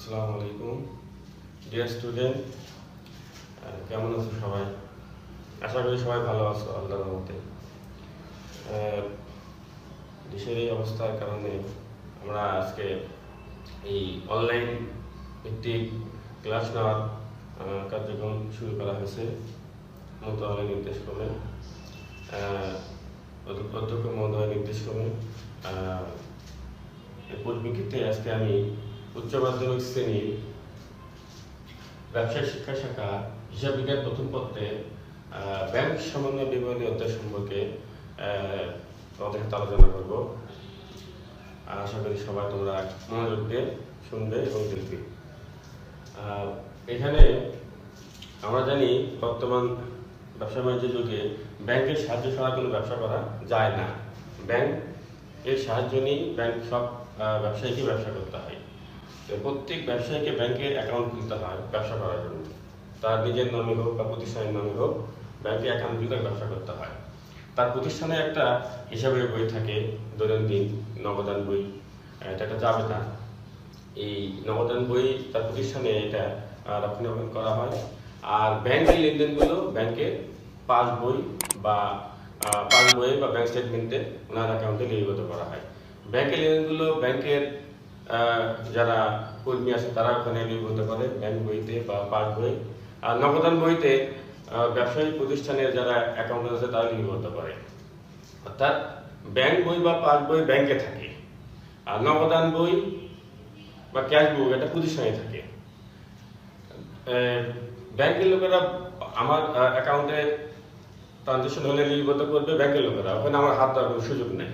আসসালামু আলাইকুম dear student, কেমন আছো সবাই? আশা করি সবাই ভালো আছো আল্লাহর রহমতে। দেশের এই অবস্থার কারণে আমরা আজকে এই অনলাইন ভিত্তিক ক্লাস নেওয়ার কার্যক্রম শুরু করা হয়েছে মন্ত্রণালয়ের নির্দেশক্রমে, অধ্যক্ষ মহোদয়ের নির্দেশক্রমে। এর পরিপ্রেক্ষিতে আজকে আমি উচ্চ মাধ্যমিক শ্রেণীর ব্যবসায় শিক্ষা শাখা হিসাব বিজ্ঞান প্রথম পত্রে ব্যাংক সমন্বয় বিবরণী অধ্যায় সম্পর্কে তোমাদের সাথে আলোচনা করব। আশা করি সবাই তোমরা মনোযোগ দিয়ে শুনবে এবং দেখবে। এখানে আমরা জানি বর্তমান ব্যবসা বাণিজ্যের যুগে ব্যাংকের সাহায্য ছাড়া কোনো ব্যবসা করা যায় না। ব্যাংক এর সাহায্য নিয়ে ব্যাংক সব ব্যবসায়ীকে ব্যবসা করতে হয়। প্রত্যেক ব্যবসায়ীকে ব্যাংকে অ্যাকাউন্ট খুলতে হয় ব্যবসা করার জন্য। তার নিজের নামে হোক বা প্রতিষ্ঠানের নামে হোক ব্যাংকে অ্যাকাউন্ট খুলতে ব্যবসা করতে হয়। তার প্রতিষ্ঠানে একটা হিসাবের বই থাকে, দৈনন্দিন নগদান বই, এটা একটা জাবেদা। এই নগদান বই তার প্রতিষ্ঠানে এটা রক্ষণাবেক্ষণ করা হয়। আর ব্যাংকের লেনদেনগুলো ব্যাংকের পাসবই বা ব্যাংক স্টেটমেন্টে ওনার অ্যাকাউন্টে লিপিবদ্ধ করা হয়। ব্যাংকের লেনদেনগুলো ব্যাংকের যারা কর্মী আছে তারা ওখানে লিপিবদ্ধ করে ব্যাংক বইতে বা পাস বই। আর নগদান বইতে ব্যবসায়িক প্রতিষ্ঠানের যারা অ্যাকাউন্ট আছে তারা লিপিবদ্ধ করে। অর্থাৎ ব্যাংক বই বা পাস বই ব্যাংকে থাকে, আর নগদান বই বা ক্যাশ বই এটা প্রতিষ্ঠানে থাকে। ব্যাংকের লোকেরা আমার অ্যাকাউন্টে ট্রানজাকশন হলে লিপিবদ্ধ করবে ব্যাংকের লোকেরা, ওখানে আমার হাত দেওয়ার কোনো সুযোগ নেই।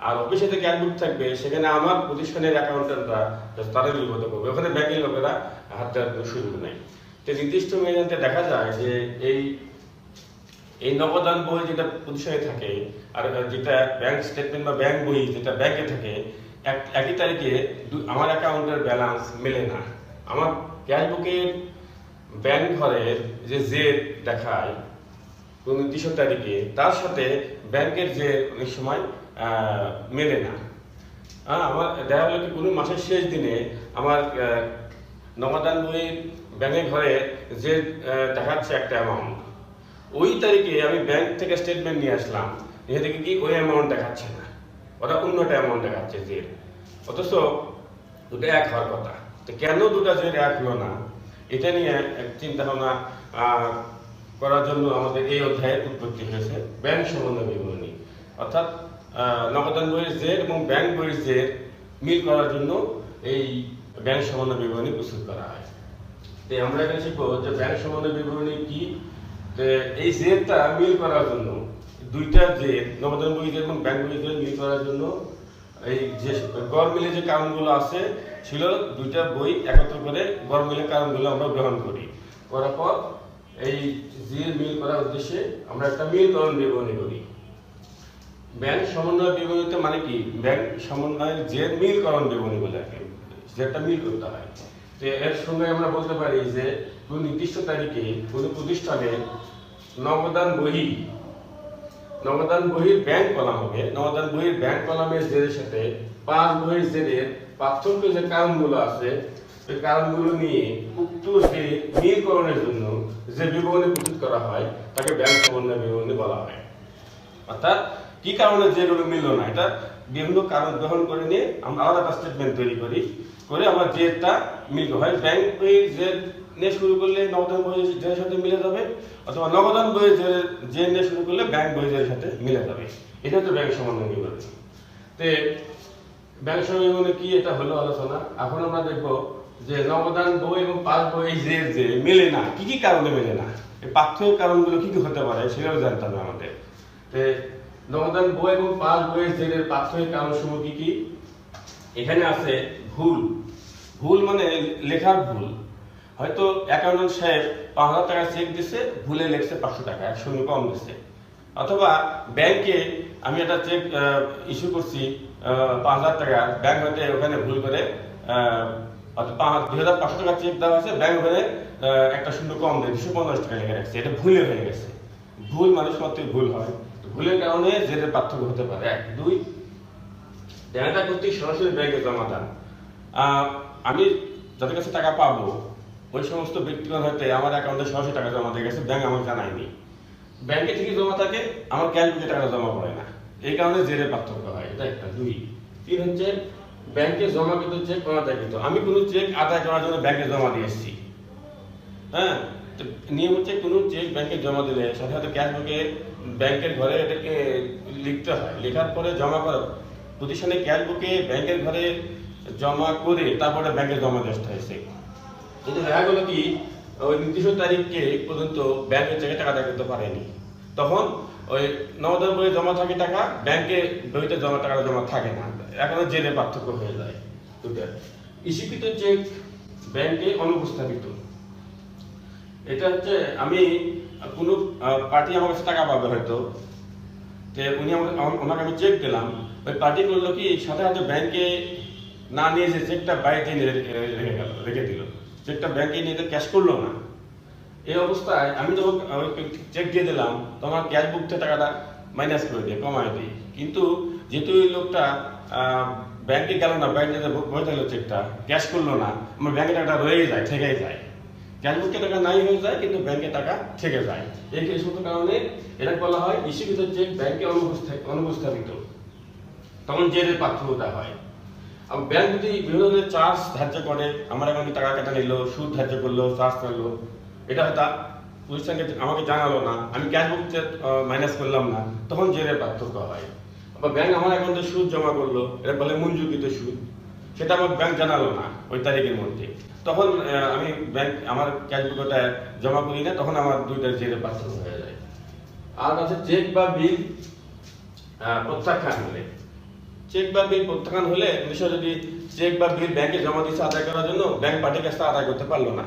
আর অফিসে যে ক্যাশ বুক থাকবে সেখানে আমার প্রতিষ্ঠানের অ্যাকাউন্টেন্টরা তারা লিপিবদ্ধ করবে, ওখানে ব্যাংকের লোকেরা হাত দেওয়ার কোনো সুযোগ নেই। তো নির্দিষ্ট মেয়াদে দেখা যায় যে এই নগদান বই যেটা প্রতিষ্ঠানে থাকে আর যেটা ব্যাংক স্টেটমেন্ট বা ব্যাংক বই যেটা ব্যাংকে থাকে, একই তারিখে আমার অ্যাকাউন্টের ব্যালেন্স মেলে না। আমার ক্যাশ বুকের ব্যাংক ঘরের যে জেড দেখায় কোন নির্দিষ্ট তারিখে, তার সাথে ব্যাংকের যে অনেক সময় মেলে না। আমার দেখা গেল কি কোনো মাসের শেষ দিনে আমার নগদান বইয়ের ব্যাংকের ঘরে যে দেখাচ্ছে একটা অ্যামাউন্ট, ওই তারিখে আমি ব্যাংক থেকে স্টেটমেন্ট নিয়ে আসলাম, নিয়ে দেখি কি ওই অ্যামাউন্ট দেখাচ্ছে না, ওটা অন্য একটা অ্যামাউন্ট দেখাচ্ছে যে, অথচ দুটো এক হওয়ার কথা। তো কেন দুটা যে এক হলো না, এটা নিয়ে চিন্তা ভাবনা করার জন্য আমাদের এই অধ্যায়ের উৎপত্তি হয়েছে ব্যাংক সমন্বয় বিবরণী। অর্থাৎ নগদান বইয়ের জের এবং ব্যাংক বইয়ের জের মিল করার জন্য এই ব্যাংক সমন্বয় বিবরণী প্রস্তুত করা হয়। তো আমরা এখানে শিখবো যে ব্যাংক সমন্বয় বিবরণী কি। এই জেরটা মিল করার জন্য দুইটা জের, নগদান বই জের এবং ব্যাংক বই জের মিল করার জন্য এই যে গড় মিলে যে কারণগুলো আছে ছিল, দুইটা বই একত্র করে গড় মিলে কারণগুলো আমরা গ্রহণ করি। করার পর এই জের মিল করার উদ্দেশ্যে আমরা একটা মিলকরণ বিবরণী করি। ব্যাংক সমন্বয় বিবরণীতে মানে কি, ব্যাংক সমন্বয়ের জের মিলকরণ বিবরণী বলে, যেটা মিল করতে হয়। তো এর সঙ্গে আমরা বলতে পারি যে কোন নির্দিষ্ট তারিখে কোন প্রতিষ্ঠানে নগদান বহির ব্যাংক কলাম হবে, নগদান বহির ব্যাংক কলামের জেরের সাথে পাস বহির জেরের পার্থক্য যে কারণগুলো আছে ওই কারণগুলো নিয়ে উক্ত যে মিলকরণের জন্য যে বিবরণী প্রস্তুত করা হয় তাকে ব্যাংক সমন্বয় বিবরণী বলা হয়। অর্থাৎ কি কারণে যেগুলো মিলল না, এটা বিভিন্ন কারণ গ্রহণ করে নিয়ে আমরা আলাদা একটা স্টেটমেন্ট তৈরি করে আমার জেরটা মিল হয়। ব্যাংক বইয়ের জের নিয়ে শুরু করলে নগদান বইয়ের জেরের সাথে মিলে যাবে, অথবা নগদান বইয়ের জের নিয়ে শুরু করলে ব্যাংক বইয়ের সাথে মিলে যাবে। এটা হচ্ছে ব্যাংক সমন্বয় বিবরণী। তো ব্যাংক সমন্বয় বিবরণী কি, এটা হলো আলোচনা। এখন আমরা দেখবো যে নগদান বই এবং পাস বই জের যে মেলে না, কি কি কারণে মেলে না, এই পার্থক্য কারণগুলো কি কি হতে পারে সেটাও জানতে হবে আমাদের। নগদান বই এবং পাস বইয়ের জেরের পার্থক্য কারণসমূহ কি কি? এখানে আছে ভুল মানে লেখার ভুল। হয়তো অ্যাকাউন্টেন্ট সাহেব ৫,০০০ টাকা চেক দিছে, ভুলে লিখছে ৫০০ টাকা, ১০০ কম দিচ্ছে। অথবা ব্যাংকে আমি একটা চেক ইস্যু করছি ৫,০০০ টাকা, ব্যাংক হয়তো ওখানে ভুল করে ২,৫০০ টাকা চেক দেওয়া হয়েছে, ব্যাংক ওখানে একটা শূন্য কম দেয়, ২৫০ টাকা লিখে রাখছে, এটা ভুলে হয়ে গেছে। ভুল মানুষ মাত্রই ভুল হয়, ভুলের কারণে জেরের পার্থক্য হতে পারে। ১, ২ দেনাটা কর্তৃক সরাসরি ব্যাংকে জমা দান। আমি যাদের কাছে টাকা পাবো ওই সমস্ত ব্যক্তিগণ হয়তো আমার অ্যাকাউন্টে সরাসরি টাকা জমা দিয়ে গেছে, ব্যাংক আমাকে জানায়নি। ব্যাংকে ঠিকই জমা থাকে, আমার ক্যাশ বুকে টাকা জমা পড়ে না, এই কারণে জেরের পার্থক্য হয়। এটা একটা। 2 3 হচ্ছে ব্যাংকে জমাকৃত চেক অনাদায়কৃত। আমি কোনো চেক আদায় করার জন্য ব্যাংকে জমা দিয়ে এসেছি, হ্যাঁ, তো নিয়ম হচ্ছে কোনো চেক ব্যাংকে জমা দিলে সাথে সাথে ক্যাশ বুকে ব্যাংকের ঘরে এটাকে লিখতে হয়, লেখার পরে জমা করা প্রতিষ্ঠানে ক্যাশ বুকে ব্যাংকের ঘরে জমা করে তারপরে ব্যাংকে জমা দিয়ে আসতে হয়েছে। কিন্তু দেখা গেলো কি ওই নির্দিষ্ট তারিখকে পর্যন্ত ব্যাংকের চেকে টাকা আদায় করতে পারেনি, তখন ওই নগদ বইয়ে জমা থাকে টাকা, ব্যাংকে বইতে জমা টাকাটা জমা থাকে না, এখন জেলে পার্থক্য হয়ে যায় দুটো। ইস্যুকৃত চেক ব্যাংকে অনুপস্থাপিত, এটা হচ্ছে আমি কোনো পার্টি আমার কাছে টাকা পাবে হয়তো, যে উনি ওনাকে আমি চেক দিলাম, ওই পার্টি করলো কি সাথে সাথে ব্যাংকে না নিয়ে যে চেকটা বাইরে রেখে দিল, চেকটা ব্যাংকে নিয়ে ক্যাশ করলো না। এই অবস্থায় আমি যখন চেক দিয়ে দিলাম তোমার ক্যাশ বুক থেকে টাকাটা মাইনাস করে দিয়ে কমায় দিই, কিন্তু যেহেতু ওই লোকটা ব্যাংকে গেল না, ব্যাংকে বসে থাকলো চেকটা ক্যাশ করলো না, আমার ব্যাংকে টাকাটা রয়েই যায়, থেকেই যায়, ক্যাশ বুকে টাকা নাই হয়ে যায় কিন্তু ব্যাংকে টাকা থেকে যায়। এই সমস্ত কারণে এটা বলা হয় ইস্যুকৃত চেক ব্যাংকে অনুপস্থাপিত, তখন জেরের পার্থক্যটা হয়। ব্যাংক যদি বিভিন্ন ধরনের চার্জ ধার্য করে, আমার অ্যাকাউন্টে টাকা কেটে নিল, সুদ ধার্য করলো, চার্জ করলো, এটা হয়তো প্রতিষ্ঠানকে আমাকে জানালো না, আমি ক্যাশ বুক মাইনাস করলাম না, তখন জেরের পার্থক্য হয়। আবার ব্যাংক আমার অ্যাকাউন্টে সুদ জমা করলো, এটা বলে মঞ্জুরকৃত সুদ, সেটা আমার ব্যাংক জানালো না ওই তারিখের মধ্যে, তখন আমি ব্যাংক আমার ক্যাশ বুকটা জমা করি না, তখন আমার দুইটার জেরের পার্থক্য হয়ে যায়। আর আছে চেক বা বিল প্রত্যাখ্যান হলে। চেক বা বিল প্রত্যাখ্যান হলে বিষয় যদি চেক বা বিল ব্যাংকে জমা দিচ্ছে আদায় করার জন্য, ব্যাংক পার্টির কাছে আদায় করতে পারলো না,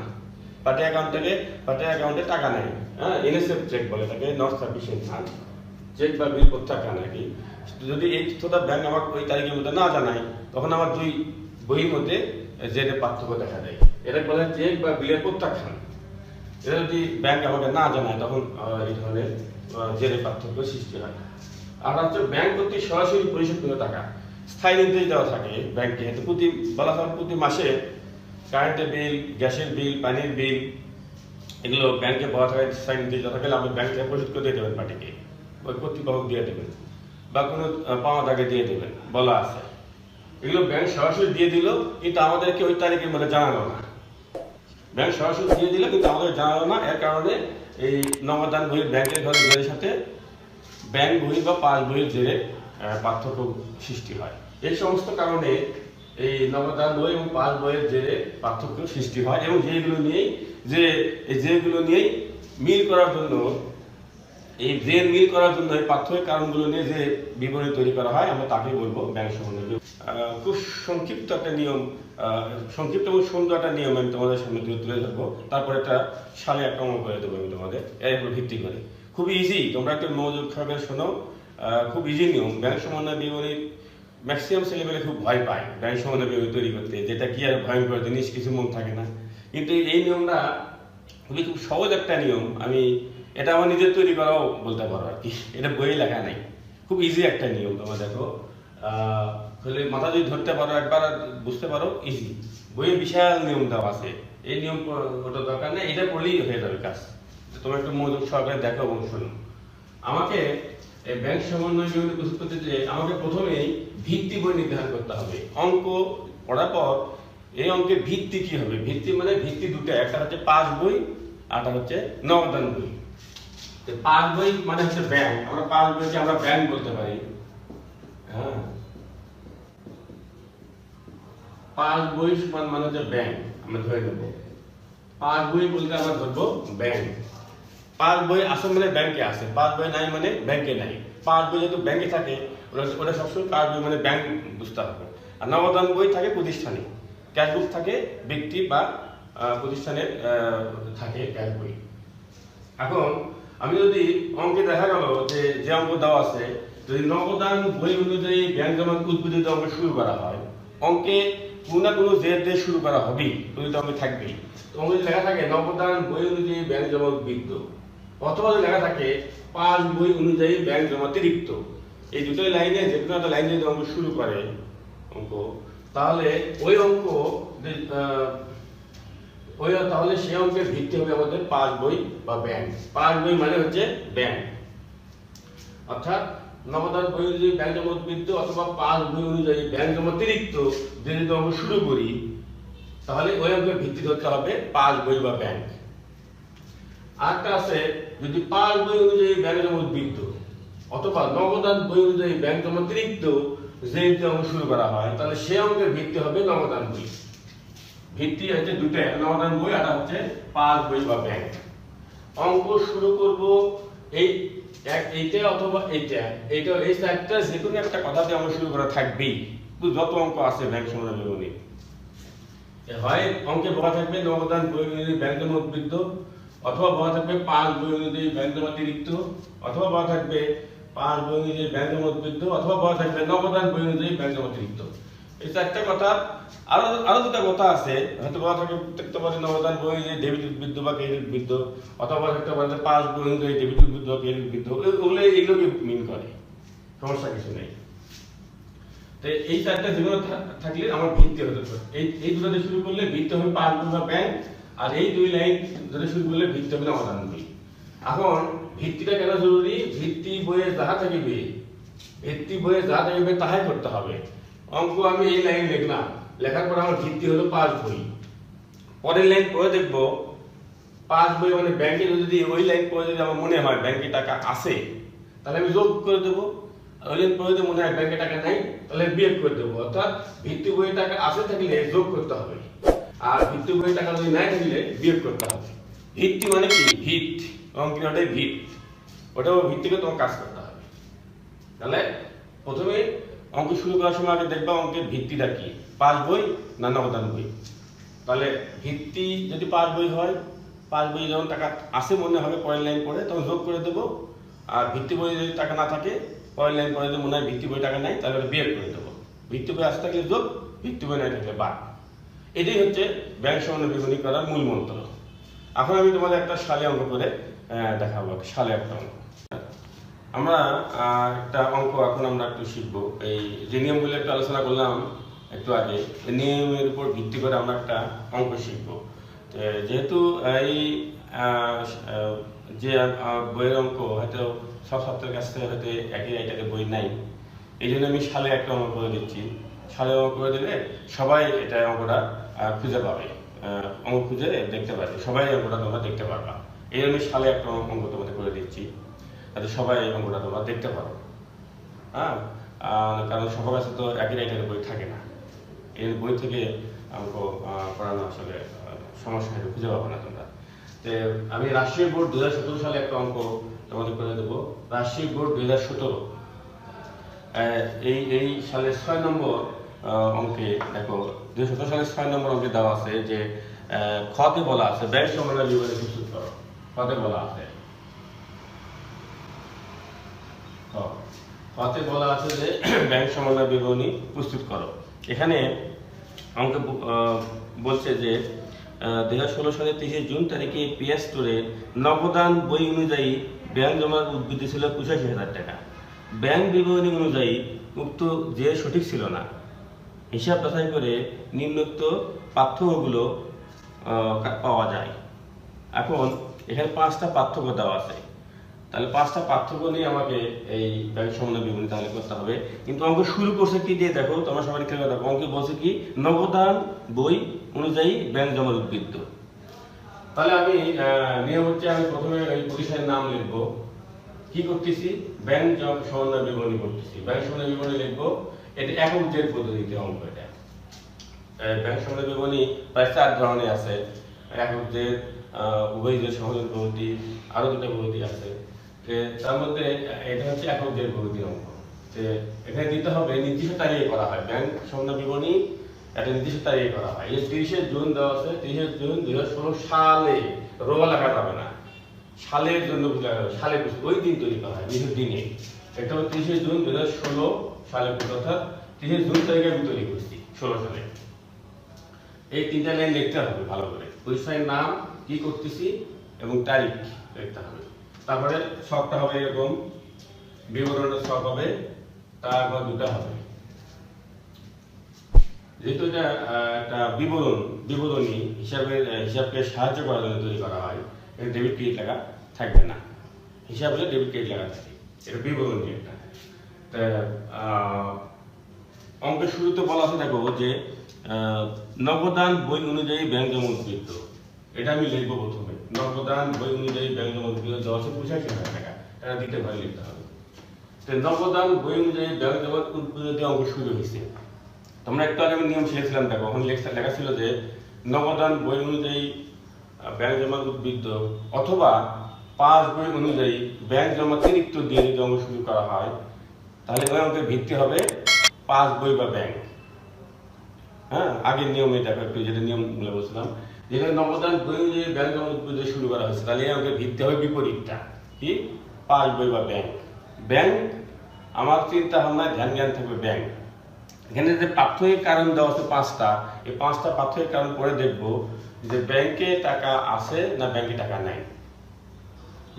পার্টি অ্যাকাউন্টে টাকা নেই, হ্যাঁ, এনএসএফ চেক বলে তাকে, নট সাফিসিয়েন্ট ফান্ড, চেক বা বিল প্রত্যাখ্যান আর কি। যদি এই তথ্যটা ব্যাংক আমাকে ওই তারিখের মধ্যে না জানায়, তখন আমার দুই বইয়ের মধ্যে জেরের পার্থক্য দেখা যায়। এটা বলে চেক বা বিলের প্রত্যাখ্যান। এটা যদি ব্যাংক আমাকে না জানায়, তখন এই ধরনের জেরের পার্থক্য সৃষ্টি হয়। আর হচ্ছে ব্যাংক কর্তৃক সরাসরি পরিশোধ টাকা, স্থায়ী নির্দেশ দেওয়া থাকে ব্যাংকে, প্রতি মাসে কারেন্টের বিল, গ্যাসের বিল, পানির বিল, এগুলো ব্যাংকে পাওয়া থাকে, স্থায়ী নির্দেশ দেওয়া থাকে, আপনি ব্যাংক থেকে পরিশোধ করে দিয়ে দেবেন পার্টিকে, ওই কর্তৃপক্ষ দিয়ে দেবেন বা কোনো পাওয়া তাকে দিয়ে দেবেন বলা আছে। এগুলো ব্যাংক সরাসরি দিয়ে দিল, কিন্তু আমাদেরকে ওই তারিখের মধ্যে জানালো না। ব্যাংক সরাসরি দিয়ে দিল কিন্তু আমাদের জানালো না, এর কারণে এই নগদান বইয়ের ব্যাংকের ঘরে জেরের সাথে ব্যাংক বই বা পাস বইয়ের জেরে পার্থক্য সৃষ্টি হয়। এই সমস্ত কারণে এই নগদান বই এবং পাস বইয়ের জেরে পার্থক্য সৃষ্টি হয়, এবং যেগুলো নিয়েই মিল করার জন্য এই পার্থক্যের কারণগুলো নিয়ে যে বিবরণী তৈরি করা হয়, আমরা তাকে বলবো ব্যাংক সম্বন্ধে। খুব সংক্ষিপ্ত একটা নিয়ম, সংক্ষিপ্ত এবং সুন্দর একটা নিয়ম আমি তোমাদের সামনে তুলে ধরবো, তারপর একটা সালে একটা অঙ্ক করে দেবো আমি তোমাদের এর উপর ভিত্তি করে। খুব ইজি, তোমরা একটু মনোযোগ সহকারে শোনো। খুব ইজি নিয়ম। ব্যাংক সমন্বয় বিবরণী ম্যাক্সিমাম ছেলেমেলে খুব ভয় পায় ব্যাংক সমন্বয় বিবরণী তৈরি করতে, যেটা কি আর ভয়ঙ্কর জিনিস, কিছু মন থাকে না। কিন্তু এই নিয়মটা খুব সহজ একটা নিয়ম, এটা আমার নিজের তৈরি করাও বলতে পারো আর কি, এটা বইয়ে লেখা নাই। খুব ইজি একটা নিয়ম, তোমরা দেখো, মাথা যদি ধরতে পারো, একবার বুঝতে পারো, ইজি। বইয়ে বিশাল নিয়ম দেওয়া আছে, এই নিয়ম ওটা দরকার নেই, এটা পড়লেই হয়ে যাবে কাজ। তোমরা একটু মনোযোগ সহকারে দেখো এবং শোনো। আমাকে এই ব্যাংক সমন্বয় বিবরণী প্রস্তুত করতে যে আমাকে প্রথমেই ভিত্তি বই নির্ধারণ করতে হবে। অঙ্ক পড়ার পর এই অঙ্কের ভিত্তি কি হবে? ভিত্তি মানে ভিত্তি দুটো, একটা হচ্ছে পাস বই, আরটা হচ্ছে নগদান বই। পাস বই মানে হচ্ছে ব্যাংক, আমরা পাস বইকে আমরা ব্যাংক বলতে পারি, হ্যাঁ। পাস বই মানে হচ্ছে ব্যাংক, আমরা ধরে নেব। পাস বই বলতে আমরা ধরবো ব্যাংক। পাস বই আসল মানে ব্যাংকে আছে, পাস বই নাই মানে ব্যাংকে নাই। পাস বই যেহেতু ব্যাংকে থাকে, ওটা সবসময় পাস বই মানে ব্যাংক বুঝতে হবে। আর নগদান বই থাকে প্রতিষ্ঠানে, ক্যাশ বুক থাকে ব্যক্তি বা প্রতিষ্ঠানের থাকে ক্যাশ বই। এখন আমি যদি অঙ্কে দেখা গেল যে অঙ্ক দেওয়া আছে, যদি নগদান বই অনুযায়ী ব্যাংক জমা উদ্ভিদিত অঙ্ক শুরু করা হয়, অঙ্কে কোনো না কোনো জের দিয়ে শুরু করা হবেই, উদ্ভিদ অঙ্কে থাকবেই। অঙ্কে যদি লেখা থাকে নগদান বই অনুযায়ী ব্যাংক জমা উদ্বৃত্ত, অথবা যদি লেখা থাকে পাস বই অনুযায়ী ব্যাংক জমা অতিরিক্ত, এই দুটোই লাইনে যে কোনো একটা লাইন যদি অঙ্ক শুরু করে অঙ্ক, তাহলে ওই অঙ্ক ওই তাহলে সেই অঙ্কের ভিত্তি হবে আমাদের পাস বই বা ব্যাংক। পাস বই মানে হচ্ছে ব্যাংক, অর্থাৎ নগদান বই অনুযায়ী ব্যাংক জমা উদ্বৃত্ত অথবা পাস বই অনুযায়ী ব্যাংক জমা অতিরিক্ত যদি আমরা শুরু করি তাহলে ওই অঙ্কের ভিত্তি ধরতে হবে পাস বই বা ব্যাংক। আরেকটা আছে যদি পাস বই অনুযায়ী ব্যাংক জমা উদ্বৃত্ত অথবা নগদান বই অনুযায়ী ব্যাংক জমা অতিরিক্ত যদি অঙ্ক শুরু করা হয় তাহলে সেই অঙ্কের ভিত্তি হবে নগদান বই। ভিত্তি হচ্ছে দুটো, নগদান বই আর হচ্ছে পাস বই বা ব্যাংক। অঙ্ক শুরু করব এইটা অথবা এইটা এই চারটা যে কোনো একটা কথা দিয়ে আমরা শুরু করা থাকবেই। যত অঙ্ক আছে ব্যাংক সম্বন্ধে বিবরণী হয় অঙ্কে বলা থাকবে নগদান বই অনুযায়ী ব্যাংক জমা উদ্বৃত্ত অথবা বলা থাকবে পাস বই অনুযায়ী ব্যাংক জমা অতিরিক্ত অথবা বলা থাকবে পাস বই অনুযায়ী ব্যাংক জমা উদ্বৃত্ত অথবা বলা থাকবে নগদান বই অনুযায়ী ব্যাংক জমা অতিরিক্ত। এই চারটা কথা আরো দুটা কথা আছে, হয়তো বলা থাকতে পারে নগদান বই অনুযায়ী ডেবিট উদ্বৃত্ত বা ক্রেডিট উদ্বৃত্ত অথবা থাকতে পারে পাস বই অনুযায়ী ডেবিট উদ্বৃত্ত বা ক্রেডিট উদ্বৃত্ত, এগুলোকে মিন করে, সমস্যা কিছু নেই। তো এই চারটা যেগুলো থাকলে আমার ভিত্তি হতে পারে। এই দুটোতে শুরু করলে ভিত্তি হবে পাস বই বা ব্যাংক, আর এই দুই লাইন ধরে শুরু করলে ভিত্তি হবে নগদান বই। এখন ভিত্তিটা কেন জরুরি? ভিত্তি বইয়ে যাহা থাকবে তাহাই করতে হবে। অঙ্ক আমি এই লাইন লিখলাম, লেখার পর আমার ভিত্তি হলো পাস বই। পরের লাইন পড়ে দেখবো পাস বই মানে ব্যাংকে যদি ওই লাইন পড়ে যদি আমার মনে হয় ব্যাংকে টাকা আছে তাহলে আমি যোগ করে দেবো, ওই লাইন পড়ে যদি মনে হয় ব্যাংকে টাকা নাই তাহলে বিয়োগ করে দেবো। অর্থাৎ ভিত্তি বইয়ে টাকা আছে থাকলে যোগ করতে হবে, আর ভিত্তি বইয়ে টাকা যদি নাই থাকলে বিয়োগ করতে হবে। ভিত্তি মানে কি? ভিত, অঙ্কের ওটাই ভিত, ওটাও ভিত্তিকে তোমার কাজ করতে হবে। তাহলে প্রথমে অঙ্ক শুরু করার সময় আগে দেখবা অঙ্কের ভিত্তিটা কি, পাস বই না নগদান বই। তাহলে ভিত্তি যদি পাস বই হয়, পাস বই যখন টাকা আসে মনে হবে পরের লাইন পড়ে তখন যোগ করে দেবো, আর ভিত্তি বই যদি টাকা না থাকে পরের লাইন পড়ে যদি মনে হয় ভিত্তি বই টাকা নাই তাহলে বিয়োগ করে দেবো। ভিত্তি বই আসতে থাকলে যোগ, ভিত্তি বই নাই থাকলে বাদ। এটাই হচ্ছে ব্যাংক সম্বন্ধে বিবরণী করার মূল মন্ত্র। এখন আমি তোমাদের একটা সালে অঙ্ক করে দেখাবো, সালে একটা অঙ্ক। আমরা একটা অঙ্ক এখন আমরা একটু শিখবো। এই যে নিয়মগুলো একটু আলোচনা করলাম একটু আগে, নিয়মের উপর ভিত্তি করে আমরা একটা অঙ্ক শিখবো। যেহেতু এই যে বইয়ের অঙ্ক হয়তো সব ছাত্রের কাছ থেকে হয়তো একই এটাকে বই নাই, এই জন্য আমি সালে একটা অঙ্ক করে দিচ্ছি। সালে অঙ্ক করে দিলে সবাই এটা অঙ্কটা খুঁজে পাবে, অঙ্ক খুঁজে দেখতে পাবে, সবাই অঙ্কটা তোমরা দেখতে পারবা। এই জন্য সালে একটা অঙ্ক তোমাদের করে দিচ্ছি যাতে সবাই এই অঙ্কটা তোমরা দেখতে পারো। হ্যাঁ, কারণ সবার কাছে তো একই রাইটারের বই থাকে না, এর বই থেকে অঙ্ক করানো আসলে সমস্যা হয়তো খুঁজে পাবো না তোমরা। তো আমি রাষ্ট্রীয় বোর্ড 2017 সালে একটা অঙ্ক তোমাদের করে দেবো। রাষ্ট্রীয় বোর্ড 2017 এই সালে 6 নম্বর অঙ্কে দেখো 2017 সালে 6 নম্বর অঙ্কে দেওয়া আছে যে খতে বলা আছে ব্যাংক সম্বন্ধে বিবরণী প্রস্তুত করো। খতে বলা আছে যে ব্যাংক সম্বন্ধে বিবরণী প্রস্তুত করো। এখানে অঙ্কে বলছে যে 2016 সালের 23 জুন তারিখে পিএস স্টোরে নগদান বই অনুযায়ী ব্যাংক জমার উদ্বৃত্তি ছিল 85,000 টাকা। ব্যাংক বিবরণী অনুযায়ী উক্ত যে সঠিক ছিল না, হিসাব যাচাই করে নিম্নোক্ত পার্থক্যগুলো পাওয়া যায়। এখন এখানে 5টা পার্থক্য দেওয়া আছে, তাহলে 5টা পার্থক্য নিয়ে আমাকে এই ব্যাংক সম্বন্ধে বিবরণী তাহলে করতে হবে। কিন্তু অঙ্ক শুরু করছে কি দিয়ে দেখো, তোমরা সবাই খেয়াল দেখো, অঙ্কে বলছে কি নগদান বই অনুযায়ী ব্যাংক জমার উদ্বৃত্ত। তাহলে আমি নিয়ম হচ্ছে আমি প্রথমে এই প্রতিষ্ঠানের নাম লিখবো, কি করতেছি ব্যাংক সম্বন্ধে বিবরণী করতেছি, ব্যাংক সম্বন্ধে বিবরণী লিখবো। এটা একক জের পদ্ধতিতে অঙ্ক। এটা ব্যাংক সম্বন্ধে বিবরণী প্রায় 4 ধরনের আছে, একক জের, উভয় জের সহযোগ পদ্ধতি, আরো 2টা পদ্ধতি আছে। তার মধ্যে এটা হচ্ছে একক জের পদ্ধতির অঙ্ক। এখানে দিতে হবে নির্দিষ্ট তারিখে করা হয় ব্যাংক সম্বন্ধে বিবরণী, একটা নির্দিষ্ট তারিখে করা হয়। এই 30 জুন দেওয়া আছে, 30 জুন 2016 সালে, রোয়া লেখা যাবে না, সালের জন্য সালে ওই দিন তৈরি করা হয়, নির্দিষ্ট দিনে। এটা হচ্ছে 30 জুন 2016 সালে, অর্থাৎ 30 জুন তারিখে আমি তৈরি করছি 16 সালে। এই 3টা লাইন লিখতে হবে ভালো করে, প্রতিষ্ঠানের নাম, কি করতেছি এবং তারিখ লিখতে হবে। তারপরে ছকটা হবে এরকম, বিবরণের ছক হবে, তারপর 2টা হবে। যেহেতু এটা একটা বিবরণী হিসাবকে সাহায্য করার জন্য তৈরি করা হয়, এখানে ডেবিট ক্রেডিট লেখা থাকবে না। হিসাব হলে ডেবিট ক্রেডিট লেখা থাকে, এটা বিবরণী একটা। তা অঙ্কের শুরুতে বলা আছে দেখো যে নগদান বই অনুযায়ী ব্যাংক জমা উদ্বৃত্ত, এটা আমি লিখবো প্রথমে। নগদান বই অনুযায়ী ব্যাংক জমা উদ্বৃত্ত 85,000 টাকা, এটা দিতে পারে লিখতে হবে। তো নগদান বই অনুযায়ী ব্যাংক জমা উদ্বৃত্ত দিয়ে অঙ্ক শুরু হয়েছে। তোমরা একটু আগে আমি নিয়ম শিখেছিলাম, দেখো ওখানে লেখা ছিল যে নগদান বই অনুযায়ী ব্যাংক জমা উদ্বৃত্ত অথবা পাস বই অনুযায়ী ব্যাংক জমা অতিরিক্ত দিয়ে যদি অঙ্ক শুরু করা হয়, তাহলে ওই অঙ্কের ভিত্তি হবে পাস বই বা ব্যাংক। হ্যাঁ, আগের নিয়মে দেখো একটু, যেটা নিয়মগুলো বলছিলাম, যেখানে নগদান বই অনুযায়ী ব্যাংক জমা উদ্বৃত্ত শুরু করা হয়েছে, তাহলে এই অঙ্কের ভিত্তি হবে বিপরীতটা, কি পাস বই বা ব্যাংক। ব্যাংক আমার চিন্তা ভাবনায় ধ্যান থাকবে ব্যাংক। এখানে যে প্রাথমিক কারণ দেওয়া আছে 5টা, এই 5টা প্রাথমিক কারণ পরে দেখব যে ব্যাংকে টাকা আছে না ব্যাংকে টাকা নাই।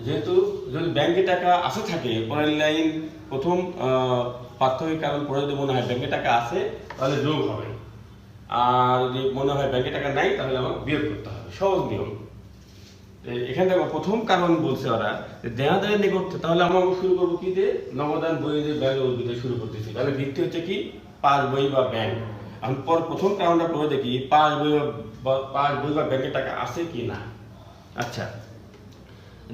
যেহেতু যদি ব্যাংকে টাকা আছে থাকে, পরের লাইন প্রথম প্রাথমিক কারণ পরে যদি মনে হয় ব্যাংকে টাকা আছে, তাহলে যোগ হবে। আর যদি মনে হয় ব্যাংকে টাকা নাই, তাহলে আমাকে বিয়োগ করতে হবে, সহজ নিয়ম। এখানে দেখো প্রথম কারণ বলছে ওরা দেনাদারের নিকট, তাহলে আমরা শুরু করবো কি দিয়ে, নগদান বই দিয়ে ব্যাংক উদ্বৃত্ত শুরু করতেছি, তাহলে ভিত্তি হচ্ছে কি পাস বই বা ব্যাংক। আমি প্রথম কারণটা পড়ে দেখি পাস বই বা ব্যাংকে টাকা আছে কি না। আচ্ছা,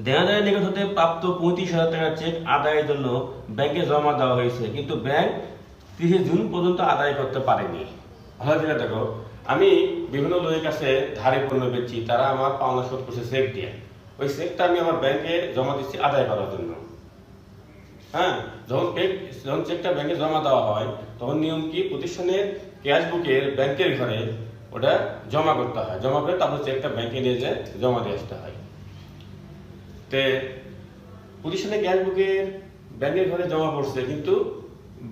দেনাদারের নিকট হতে প্রাপ্ত 35,000 টাকার চেক আদায়ের জন্য ব্যাংকে জমা দেওয়া হয়েছে, কিন্তু ব্যাংক 30 জুন পর্যন্ত আদায় করতে পারেনি। ভালো করে দেখো, আমি বিভিন্ন লোকের কাছে ধারে পণ্য বেচছি, তারা আমার পাওনা শোধ করছে চেক দিয়ে, ওই চেকটা আমি আমার ব্যাংকে জমা দিচ্ছি আদায় করার জন্য। হ্যাঁ, যখন চেকটা ব্যাংকে জমা দেওয়া হয়, তখন নিয়ম কি, প্রতিষ্ঠানের ক্যাশ বুকের ব্যাংকের ঘরে ওটা জমা করতে হয়, জমা করে তারপর চেকটা ব্যাংকে নিয়ে যেয়ে জমা দিয়ে আসতে হয়। তে প্রতিষ্ঠানের ক্যাশ বুকের ব্যাংকের ঘরে জমা পড়ছে, কিন্তু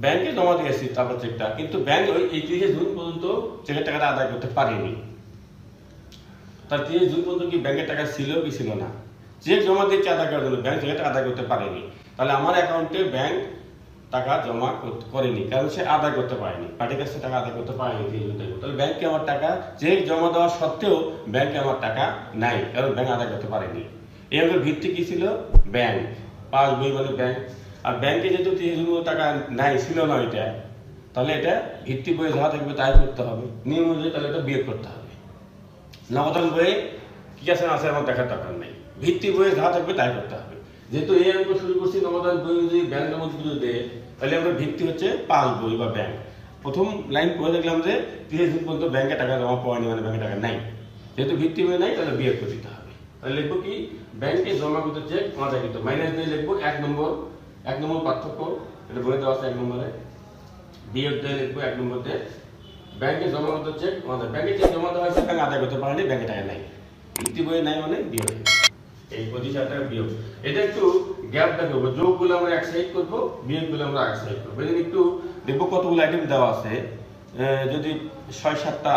ব্যাংকে জমা দিয়েছি তারপর চেকটা, কিন্তু ব্যাংক ওই 30 জুন পর্যন্ত চেকের টাকাটা আদায় করতে পারেনি। তার 30 জুন পর্যন্ত কি ব্যাংকের টাকা ছিল কি ছিল না, চেক জমা দিয়েছে আদায় করার জন্য, ব্যাংক চেকটা আদায় করতে পারেনি, তাহলে আমার অ্যাকাউন্টে ব্যাংক টাকা জমা করেনি, কারণ সে আদায় করতে পারেনি, পার্টির কাছে টাকা আদায় করতে পারেনি। তাহলে ব্যাংকে আমার টাকা, চেক জমা দেওয়া সত্ত্বেও ব্যাংকে আমার টাকা নাই, কারণ ব্যাংক আদায় করতে পারেনি। এই অঙ্কের ভিত্তি কি ছিল, ব্যাংক, পাস বই মানে ব্যাংক। আর ব্যাংকে যেহেতু 30 জুন টাকা নাই, ছিল না এটা, তাহলে এটা ভিত্তি বইয়ে যা থাকবে তাই করতে হবে নিয়ম অনুযায়ী, তাহলে এটা বিয়োগ করতে হবে। নগদান বইয়ে কি আছে না আছে আমার দেখার দরকার নেই, ভিত্তি বইয়ে যা থাকবে তাই করতে হবে। যেহেতু এই অঙ্ক শুরু করছি নগদান বই অনুযায়ী ব্যাংক জমা উদ্বৃত্ত দিয়ে, তাহলে আমাদের ভিত্তি হচ্ছে পাস বই বা ব্যাংক। প্রথম লাইন পড়ে দেখলাম যে 30 জুন পর্যন্ত ব্যাংকে টাকা জমা পাওয়ানি, মানে ব্যাংকে টাকা নাই, যেহেতু ভিত্তি বই নাই, তাহলে বিয়োগ করে দিতে হবে। তাহলে লিখবো কি, ব্যাংকে জমাকৃত চেক আদায়কৃত, মাইনাস দিয়ে লিখবো 1 নম্বর পার্থক্য, এটা বলে দেওয়া আছে 1 নম্বরে, বিয়োগ দিয়ে লিখবো 1 নম্বরে ব্যাংকে জমাকৃত চেক আদায়, ব্যাংকে চেক জমা দেওয়া হয়েছে, ব্যাংক আদায় করতে পারেনি, ব্যাংকে টাকা নাই, ভিত্তি বইয়ে নাই মানে বিয়োগ, এই 25,000 টাকা বিয়োগ। এটা একটু গ্যাপ দেখাবো, যোগগুলো আমরা এক সাইড করবো, বিয়োগগুলো আমরা এক সাইড করবো। এদিকে একটু দেখবো কতগুলো আইটেম দেওয়া আছে, যদি 6-7টা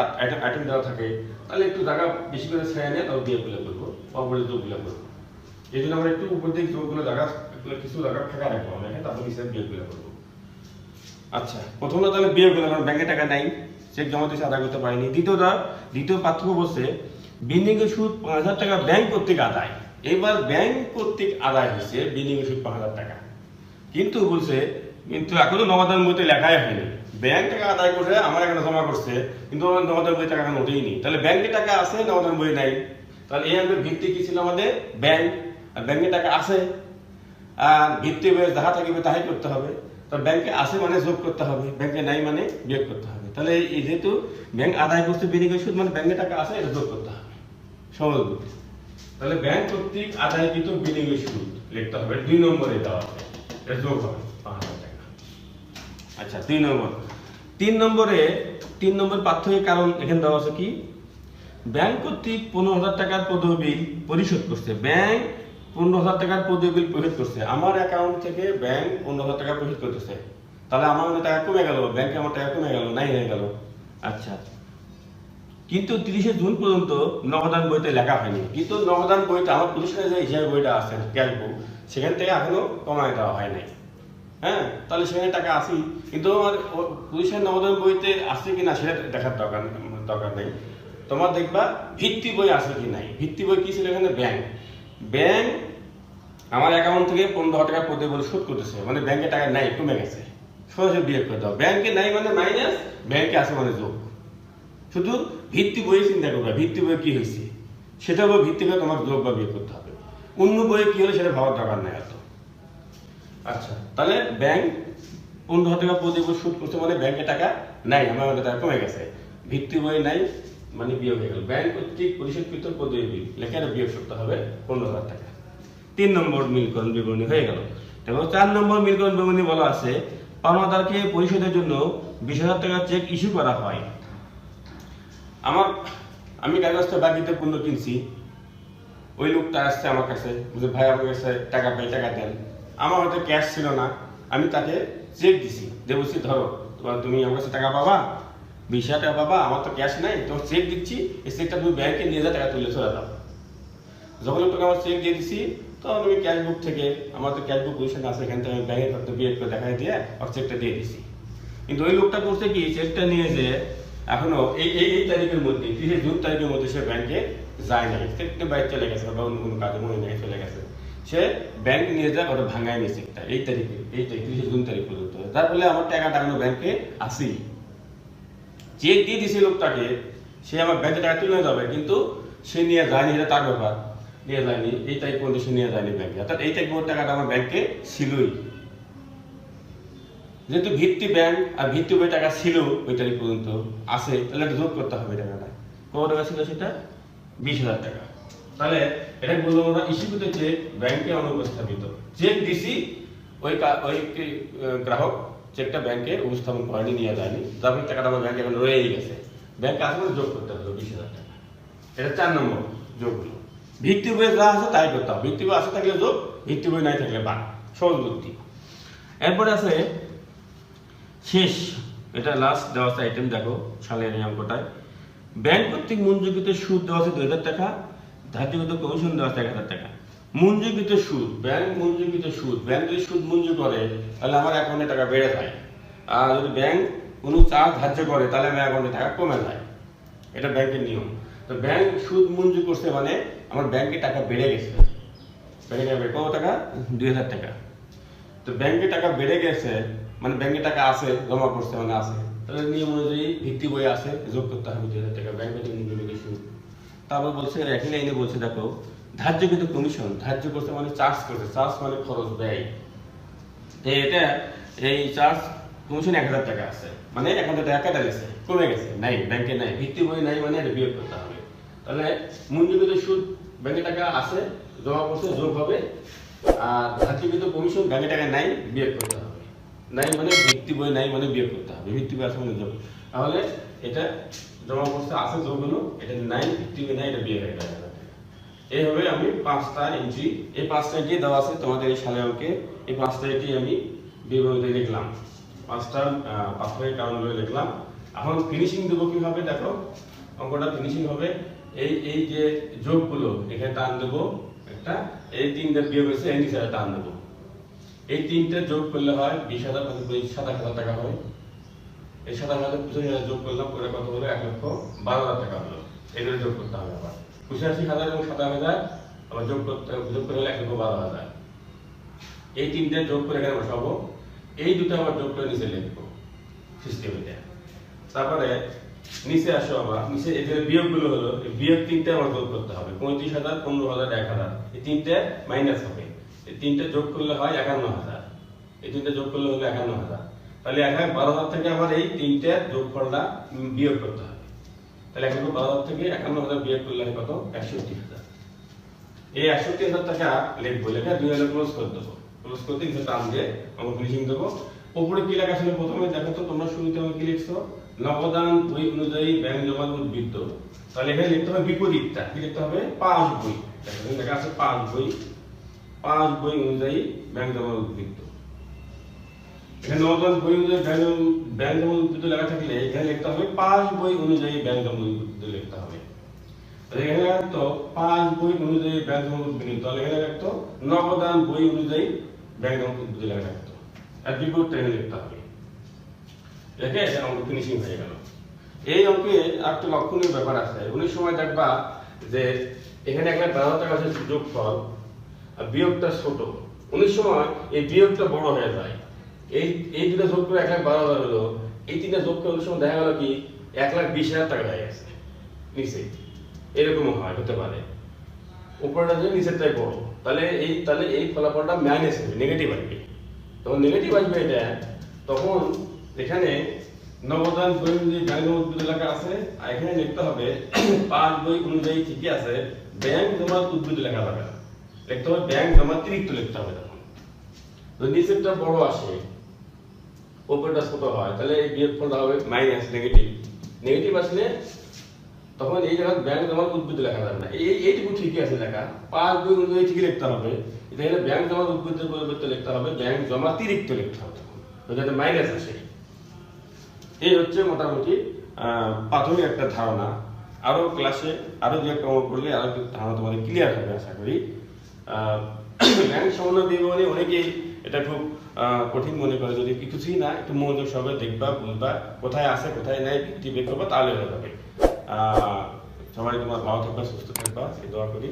আইটেম দেওয়া থাকে, তাহলে একটু জায়গা বেশি করে ছেড়ে নিয়ে তাও বিয়োগগুলো করবো, পরপরে যোগগুলো করবো। এই জন্য আমরা একটু উপর দিকে যোগগুলো জায়গা, কিছু জায়গা ফাঁকা রাখবো আমরা, তারপর হিসাবে বিয়োগগুলো করবো। আচ্ছা, প্রথমত তাহলে বিয়োগগুলো, কারণ ব্যাংকে টাকা নাই, চেক জমা দিয়েছে আদায় করতে পারিনি। দ্বিতীয় পার্থক্য বলছে বিনিয়োগের সুদ 5,000 টাকা ব্যাংক কর্তৃক আদায়। এবার ব্যাংক কর্তৃক আদায় হয়েছে বিনিয়োগের সুদ 5,000 টাকা, কিন্তু বলছে কিন্তু এখনো নগদান বইতে লেখাই হয়নি, ব্যাংক টাকা আদায় করে আমার এখানে জমা করছে, কিন্তু নগদান বই টাকা এখন ওঠেই নি, তাহলে ব্যাংকে টাকা আছে নগদান বই নাই। তাহলে এই অঙ্কের ভিত্তি কি ছিল আমাদের, ব্যাংক, আর ব্যাংকে টাকা আছে, আর ভিত্তি বই যাহা থাকবে তাহাই করতে হবে। তো ব্যাংকে আছে মানে যোগ করতে হবে, ব্যাংকে নাই মানে বিয়োগ করতে হবে। তাহলে এই যেহেতু ব্যাংক আদায় করছে বিনিয়োগের সুদ, মানে ব্যাংকে টাকা আছে, এটা যোগ করতে হবে, সহজ বুদ্ধি। তাহলে ব্যাংক কর্তৃক আদায়কৃত বিনিয়োগের সুদ লিখতে হবে, 2 নম্বরে দেওয়া আছে, এটা যোগ হবে 5,000 টাকা। আচ্ছা, 3 নম্বর প্রাথমিক কারণ এখানে দেওয়া আছে কি, ব্যাংক কর্তৃক 15,000 টাকার পদবী বিল পরিশোধ করছে, ব্যাংক 15,000 টাকার পদবী বিল পরিশোধ করছে, আমার অ্যাকাউন্ট থেকে ব্যাংক 15,000 টাকা পরিশোধ করতেছে, তাহলে আমার টাকা কমে গেল, ব্যাংকে আমার টাকা কমে গেল, নাই হয়ে গেল। আচ্ছা, কিন্তু 30 জুন পর্যন্ত নগদান বইতে লেখা হয়নি, কিন্তু নগদান বইতে আমার প্রতিষ্ঠানের যে হিসাব বইটা আছে ক্যাশ বুক, সেখান থেকে এখনো কমায় দেওয়া হয় নাই। হ্যাঁ, তাহলে সেখানে টাকা আসি, কিন্তু আমার পুলিশের নবদান বইতে আছে কিনা সেটা দেখার দরকার নেই। তোমার দেখবা ভিত্তি বই আছে কি নাই। ভিত্তি বই কি ছিল এখানে? ব্যাংক আমার অ্যাকাউন্ট থেকে 15,000 টাকা প্রতি বলে শোধ করতেছে, মানে ব্যাংকে টাকা নাই, কমে গেছে, সরাসরি বিয়োগ করে দাও। ব্যাংকে নাই মানে মাইনাস, ব্যাংকে আছে মানে যোগ। শুধু ভিত্তি বই চিন্তা করবে, ভিত্তি বই কি হয়েছে সেটা উপর ভিত্তি করে তোমার যোগ বা বিয়োগ করতে হবে। অন্য বইয়ে কি হলো সেটা ভাবার দরকার নাই এত। আচ্ছা, তাহলে ব্যাংক 15,000 টাকা প্রতি বছর সুদ করছে মানে ব্যাংকে টাকা নাই, আমার টাকা কমে গেছে। ভিত্তি বই নাই মানে বিয়োগ হয়ে গেল। ব্যাংক কর্তৃক পরিশোধকৃত প্রতি বিল লেখা বিয়োগ করতে হবে 15,000 টাকা। 3 নম্বর মিলকরণ বিবরণী হয়ে গেল। এবং 4 নম্বর মিলকরণ বিবরণী বলা আছে পাওনাদারকে পরিশোধের জন্য 20,000 টাকা চেক ইস্যু করা হয়। আমি কারো কাছ থেকে বাকিতে পণ্য কিনছি, ওই লোকটা আসছে আমার কাছে, বুঝে ভাই আমার কাছে টাকা পাই, টাকা দেন। আমার হয়তো ক্যাশ ছিল না, আমি তাকে চেক দিছি, যে বলছি ধরো তুমি আমার কাছে টাকা পাবা, 20,000 টাকা পাবা, আমার তো ক্যাশ নাই, তোমার চেক দিচ্ছি, এই চেকটা তুমি ব্যাংকে নিয়ে যা, টাকা তুলে চলে দাও। যখন লোকটাকে আমার চেক দিয়ে দিছি, তখন আমি ক্যাশ বুক থেকে, আমার তো ক্যাশ বুক পজিশন আছে, এখান থেকে আমি ব্যাংকের খাতে বিয়ে করে দেখাই দিয়ে আর চেকটা দিয়ে দিছি। কিন্তু ওই লোকটা করছে কি, চেকটা নিয়ে যে এখনো এই তারিখের মধ্যে, 30 জুন তারিখের মধ্যে সে ব্যাংকে যায় নাই, চেকটা বাইরে চলে গেছে বা অন্য কোনো কাজে মনে নেই চলে গেছে, সে ব্যাংক নিয়ে যায়, ওটা ভাঙায় নিয়ে চেকটা এই তারিখে, 30 জুন তারিখ পর্যন্ত। তার ফলে আমার টাকা টাকানো ব্যাংকে আসি, চেক দিয়ে দিছে লোকটাকে, সে আমার ব্যাংকে টাকা তুলে যাবে, কিন্তু সে নিয়ে যায়নি, এটা তার ব্যাপার, নিয়ে যায়নি, এই তারিখ পর্যন্ত সে নিয়ে যায়নি ব্যাংকে, অর্থাৎ এই তারিখ পর্যন্ত টাকাটা আমার ব্যাংকে ছিলই। যেহেতু ভিত্তি ব্যাংক আর ভিত্তি বই টাকা ছিল ওই তারিখ পর্যন্ত আছে, তাহলে একটা যোগ করতে হবে টাকাটা। কত টাকা ছিল সেটা? 20,000 টাকা। তাহলে এটা বলবো আমরা ইস্যুকৃত চেক ব্যাংকে অনুপস্থাপিত। চেক দিছি, ওই গ্রাহক চেকটা ব্যাংকে উপস্থাপন করেনি, নিয়ে যায়নি, তারপরে টাকাটা আমার ব্যাংকে এখন রয়েই গেছে, ব্যাংকে আসলে যোগ করতে হবে 20,000 টাকা। এটা 4 নম্বর যোগ হলো। ভিত্তি বই যা আছে তাই করতে হবে, ভিত্তি বই আছে থাকলে যোগ, ভিত্তি বই নাই থাকলে বাদ, সহজ বুদ্ধি। এরপরে আছে শেষ, এটা লাস্ট দেওয়া আছে আইটেম, দেখো সালের এই অঙ্কটায় ব্যাংক কর্তৃক মঞ্জুরকৃত সুদ দেওয়া আছে 2,000 টাকা, ধার্যকৃত কমিশন দেওয়া আছে 1,000 টাকা। মঞ্জুরকৃত সুদ, ব্যাংক মঞ্জুরকৃত সুদ, ব্যাংক যদি সুদ মঞ্জুর করে তাহলে আমার অ্যাকাউন্টে টাকা বেড়ে যায়, আর যদি ব্যাংক কোনো চার্জ ধার্য করে তাহলে আমার অ্যাকাউন্টে টাকা কমে যায়, এটা ব্যাংকের নিয়ম। তো ব্যাংক সুদ মঞ্জুর করছে মানে আমার ব্যাংকে টাকা বেড়ে গেছে, বেড়ে যাবে কত টাকা? 2,000 টাকা। তো ব্যাংকে টাকা বেড়ে গেছে মানে ব্যাংকে টাকা আছে, জমা করছে মানে আছে, তাহলে নিয়ম অনুযায়ী ভিত্তি বই আছে, যোগ করতে হবে 2,000 টাকা ব্যাংকে মঞ্জুর সুদ। তারপর বলছে একই লাইনে বলছে দেখো ধার্যকৃত কমিশন, ধার্য করছে মানে চার্জ করছে, চার্জ মানে খরচ ব্যয়, এটা এই চার্জ কমিশন 1,000 টাকা আছে, মানে 1,000 টাকা কেটে গেছে, কমে গেছে, নাই ব্যাংকে নাই, ভিত্তি বই নাই মানে এটা বিয়োগ করতে হবে। তাহলে মঞ্জুরকৃত সুদ ব্যাংকে টাকা আছে, জমা করছে, যোগ হবে, আর ধার্যকৃত কমিশন ব্যাংকে টাকা নাই, বিয়োগ করতে হবে। নাই মানে ভিত্তি বই নাই মানে বিয়োগ করতে হবে, ভিত্তি বই আছে মানে যোগ। তাহলে এটা জমা করছে আছে, যোগ হলো, এটা নাই, ভিত্তি বই নাই, এটা বিয়োগ হয়ে যাবে। এইভাবে আমি 5টা এন্ট্রি, এই 5টা এন্ট্রি দেওয়া আছে তোমাদের এই সালে অঙ্কে, এই 5টা এন্ট্রি আমি বিবরণীতে লিখলাম, 5টা কারণগুলো লিখলাম। এখন ফিনিশিং দেবো কিভাবে, দেখো অঙ্কটা ফিনিশিং হবে এই যে যোগগুলো এখানে টান দেবো একটা, এই 3টা বিয়োগ হয়েছে এই নিচে টান দেবো, এই 3টে যোগ করলে হয় 20,000, 27,000 টাকা হয়। এই 27,000 যোগ করলাম, করে কত হলো? 1,12,000 টাকা হলো। এগুলো যোগ করতে হবে আবার 85,000 এবং 27,000 আবার যোগ করে হলে 1,12,000। এই 3টে যোগ করে এখানে বসাবো, এই দুটো আবার যোগ করে নিচে লিখবো সিস্টেমে। তারপরে নিচে আসো, আবার নিচে এই যে বিয়োগগুলো হলো, এই বিয়োগ 3টে আবার যোগ করতে হবে, 35,000, 15,000, 1,000, এই 3টে মাইনাস হবে, এই 3টে যোগ করলে হয় 51,000, এই 3টে যোগ করলে হলো 51,000। তাহলে 1,12,000 থেকে আবার এই 3টে যোগফলটা বিয়োগ করতে হবে, তাহলে 1,12,000 থেকে 51,000 বিয়োগ করলে হয় কত? 61,000। এই 61,000 টাকা লিখবো, লিখে 2,000 ক্লোজ করে দেবো, ক্লোজ করতে কিছু টান দিয়ে আমরা ফিনিশিং দেবো। উপরে কি লেখা ছিল প্রথমে দেখো তো তোমরা, শুরুতে আমি কি লিখছো? নবদান বই অনুযায়ী ব্যাংক জমা উদ্বৃত্ত। তাহলে এখানে লিখতে হবে বিপরীতটা, কি লিখতে হবে? পাস বই, দেখো লেখা আছে পাস বই, পাস বই অনুযায়ী ব্যাংক জমা উদ্বৃত্ত। এখানে নবদান বই অনুযায়ী ব্যাংক জমা উদ্বৃত্ত লেখা থাকলে এখানে লিখতে হবে পাস বই অনুযায়ী ব্যাংক জমা উদ্বৃত্ত লিখতে হবে। এখানে লিখতো পাস বই অনুযায়ী ব্যাংক জমা উদ্বৃত্ত, তাহলে এখানে লিখতো নবদান বই অনুযায়ী ব্যাংক জমা উদ্বৃত্ত লেখা থাকতো। আর বিপরীতটা এখানে লিখতে হবে। দেখে অঙ্ক ফিনিশিং হয়ে গেল। এই অঙ্কে একটা লক্ষণীয় ব্যাপার আছে, অনেক সময় দেখবা যে এখানে একটা 12 টাকা আছে যোগফল আর বিয়োগটা ছোট, অনেক সময় এই বিয়োগটা বড় হয়ে যায়। এই দুটো যোগ করে 1,12,000 হলো, এই তিনটা যোগ করে অনেক সময় দেখা গেল কি 1,20,000 টাকা হয়ে গেছে নিচে, এরকম হয়, হতে পারে উপরটা যে নিচেরটাই বড়, তাহলে এই ফলাফলটা মাইনাস হবে, নেগেটিভ আসবে। তখন নেগেটিভ আসবে এটা, তখন এখানে নবদান বই অনুযায়ী ব্যাংক উদ্ভিদ এলাকা আছে, আর এখানে লিখতে হবে 5 বই অনুযায়ী ঠিকই আছে, ব্যাংক জমা উদ্ভিদ এলাকা যাবে না, লিখতে হবে ব্যাংক জমা অতিরিক্ত লিখতে হবে। তখন যদি নিচেরটা বড় আসে উপরটা ছোট হয়, তাহলে এই বিয়োগফলটা হবে মাইনাস, নেগেটিভ আসলে তখন এই জায়গায় ব্যাংক জমা উদ্ভিদ লেখা যাবে না। এইটুকু ঠিকই আছে লেখা, 5 বই অনুযায়ী ঠিকই লিখতে হবে, এটা হলে ব্যাংক জমা উদ্ভিদের পরিবর্তে লিখতে হবে ব্যাংক জমা অতিরিক্ত লিখতে হবে, যাতে মাইনাস আসে। এই হচ্ছে মোটামুটি প্রাথমিক একটা ধারণা। আরো ক্লাসে আরো যে একটা অঙ্ক করলে আরো ধারণা তোমাদের ক্লিয়ার হবে আশা করি। ব্যাংক সমন্বয় বিবরণী অনেকেই এটা খুব কঠিন মনে করে, যদি কিছুই না একটু মনোযোগ সহকারে দেখবা, বুঝবা কোথায় আছে কোথায় নাই, ভিত্তি বের করবা, তাহলে হয়ে যাবে। সবাই তোমার ভালো থাকবা, সুস্থ থাকবা, এই দোয়া করি।